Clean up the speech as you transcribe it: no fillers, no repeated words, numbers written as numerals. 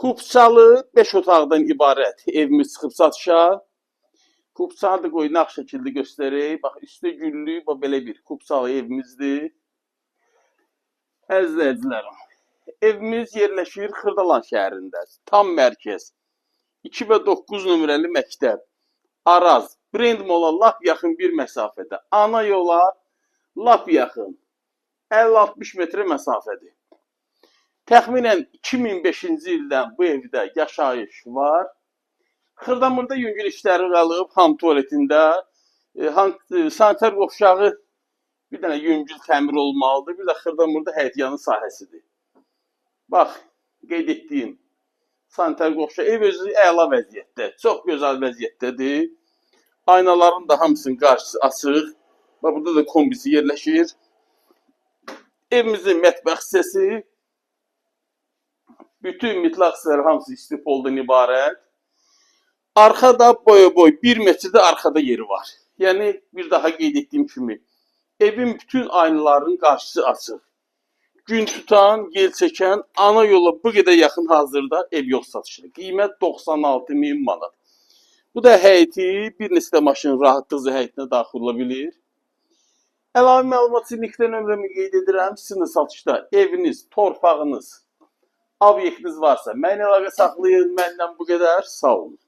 Kupçalı 5 otaqdan ibarət evimiz çıxıb satışa. Kupçanı da qoy nağd şəkildə göstərək. Bax, üstü güllü, bax belə bir kupçalı evimizdir. Əziz izləyicilərim, evimiz yerləşir Xırdalan şəhərində. Tam mərkəz. 2 və 9 nömrəli məktəb. Araz, Brendmola lap yaxın bir məsafədə. Ana yola lap yaxın. 50-60 metrə məsafədir. Təxminən 2005-ci ildən bu evdə yaşayış var. Xırdamırda yüngül işləri qalıb, ham tualetində, sanitar qovşağı bir dənə yüngül təmir olmalıdır. Bir də Xırdamırda həyətyanı sahəsidir. Bax, qeyd etdiyim sanitar qovşağı ev özü əla vəziyyətdə, çox gözəl vəziyyətdədir. Aynaların da hamısının qarşısı açıq. Bax, burada da kombisi yerləşir. Evimizin mətbəx hissəsi, bütün mütləq hissələri hamısı istipoldan ibarət. Arxada boya-boy 1 metrdə arxada yeri var. Yəni, bir daha qeyd etdiyim kimi, evin bütün aynalarının qarşısı açıq. Gün tutan, yel çəkən, ana yola bu qədər yaxın hazırda ev yox satışır. Qiymət 96.000 manat. Bu da həyəti, bir neçə maşın rahatlıqla həyətinə daxil ola bilir. Əlavə məlumat üçün nöqtə nömrəmi qeyd edirəm. Sizin də satışda eviniz, torpağınız, obyektiniz varsa mənimlə əlaqə saxlayın. Məndən bu qədər. Sağ olun.